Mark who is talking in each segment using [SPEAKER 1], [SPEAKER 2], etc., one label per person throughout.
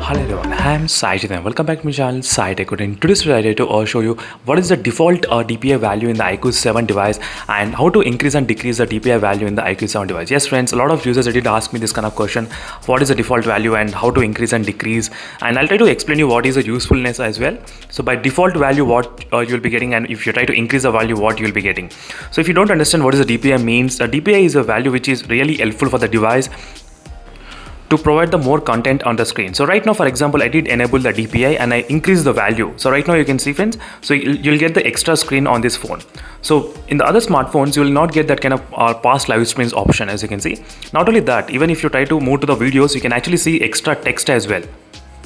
[SPEAKER 1] Hello everyone, I am Sai Chithan. Welcome back to my channel Sai Tech. In today's video, I will show you what is the default DPI value in the iQOO 7 device and how to increase and decrease the DPI value in the iQOO 7 device. Yes friends, a lot of users did ask me this kind of question, what is the default value and how to increase and decrease, and I'll try to explain you what is the usefulness as well. So by default value what you'll be getting, and if you try to increase the value what you'll be getting. So if you don't understand what is the DPI means, DPI is a value which is really helpful for the device to provide the more content on the screen. So right now, for example, I did enable the DPI and I increased the value. So right now you can see friends, so you'll get the extra screen on this phone. So in the other smartphones, you will not get that kind of past live streams option, as you can see. Not only that, even if you try to move to the videos, you can actually see extra text as well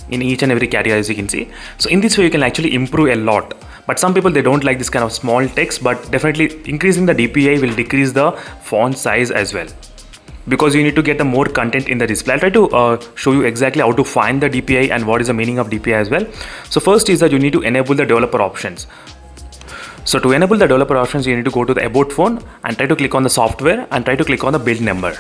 [SPEAKER 1] in each and every category, as you can see. So in this way, you can actually improve a lot. But some people, they don't like this kind of small text, but definitely increasing the DPI will decrease the font size as well, because you need to get the more content in the display. I'll try to show you exactly how to find the DPI and what is the meaning of DPI as well. So first is that you need to enable the developer options. So to enable the developer options, you need to go to the about phone and try to click on the software and try to click on the build number.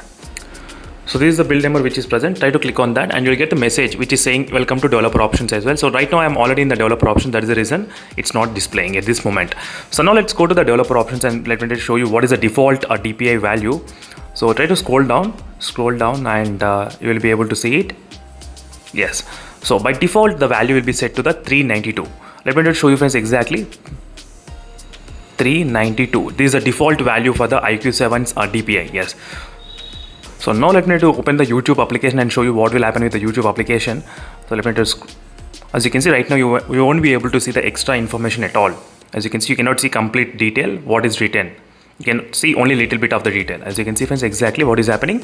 [SPEAKER 1] So this is the build number which is present. Try to click on that and you'll get the message which is saying welcome to developer options as well. So right now I'm already in the developer options. That is the reason it's not displaying at this moment. So now let's go to the developer options and let me show you what is the default DPI value. So try to scroll down and you will be able to see it. Yes. So by default, the value will be set to the 392. Let me just show you friends exactly. 392. This is the default value for the iQOO 7's DPI. Yes. So now let me open the YouTube application and show you what will happen with the YouTube application. So let me just, as you can see right now, you won't be able to see the extra information at all. As you can see, you cannot see complete detail, what is written. You can see only little bit of the detail. As you can see friends, exactly what is happening.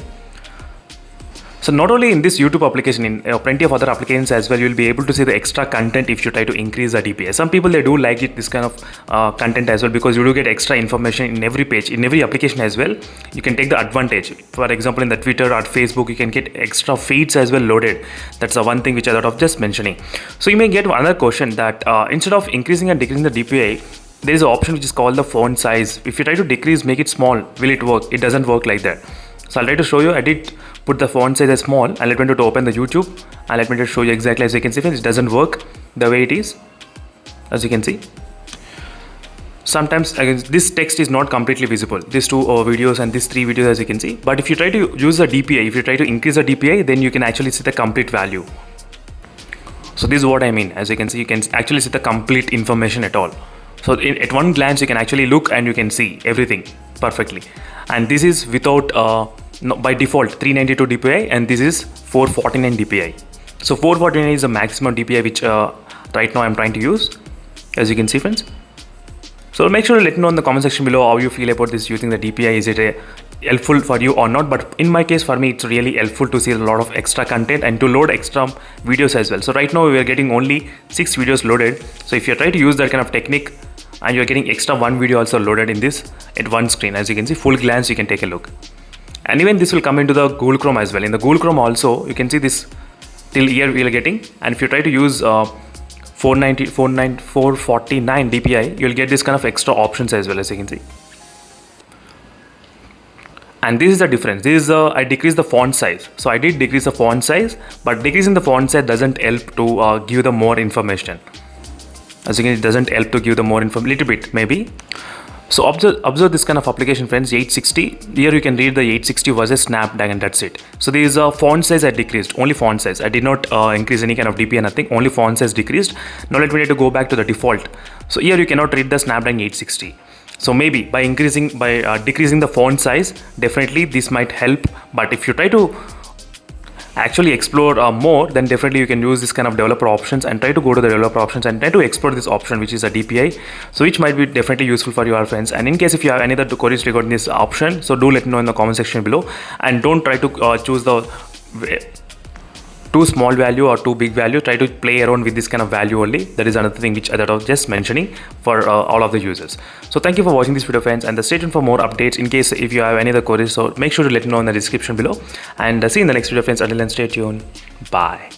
[SPEAKER 1] So not only in this YouTube application, in plenty of other applications as well, you will be able to see the extra content if you try to increase the DPI. Some people, they do like it, this kind of content as well, because you do get extra information in every page, in every application as well. You can take the advantage. For example, in the Twitter or Facebook, you can get extra feeds as well loaded. That's the one thing which I thought of just mentioning. So you may get another question that instead of increasing and decreasing the DPI, there is an option which is called the font size. If you try to decrease, make it small, will it work? It doesn't work like that. So I'll try to show you. I did put the font size as small and let me to open the YouTube and let me just show you exactly. As you can see, it doesn't work the way it is. As you can see, sometimes this text is not completely visible. These two videos and these three videos, as you can see. But if you try to use the DPI, if you try to increase the DPI, then you can actually see the complete value. So this is what I mean. As you can see, you can actually see the complete information at all. So at one glance, you can actually look and you can see everything perfectly. And this is without, by default, 392 DPI, and this is 449 DPI. So 449 is the maximum DPI which right now I'm trying to use, as you can see friends. So make sure to let me know in the comment section below how you feel about this using the DPI. Is it helpful for you or not? But in my case, for me, it's really helpful to see a lot of extra content and to load extra videos as well. So right now we are getting only 6 videos loaded. So if you try to use that kind of technique, and you're getting extra one video also loaded in this at one screen, as you can see, full glance, you can take a look. And even this will come into the Google Chrome as well. In the Google Chrome also, you can see this till here we are getting. And if you try to use 449 DPI, you'll get this kind of extra options as well, as you can see. And this is the difference. This is I decrease the font size. So I did decrease the font size, but decreasing the font size doesn't help to give the more information. As you can see, it doesn't help to give the more information, little bit maybe. So observe this kind of application friends, 860. Here you can read the 860 versus Snapdragon, that's it. So there is a font size I decreased, only font size. I did not increase any kind of DPI, nothing, only font size decreased. Now let me need to go back to the default. So here you cannot read the Snapdragon 860. So maybe by decreasing the font size, definitely this might help. But if you try to actually explore more, then definitely you can use this kind of developer options and try to go to the developer options and try to explore this option which is a DPI, so which might be definitely useful for your friends. And in case if you have any other queries regarding this option, so do let me know in the comment section below, and don't try to choose the too small value or too big value. Try to play around with this kind of value only. That is another thing which I was just mentioning for all of the users. So thank you for watching this video friends, and stay tuned for more updates. In case if you have any other queries, so make sure to let me know in the description below, and see you in the next video friends. Until then, stay tuned. Bye.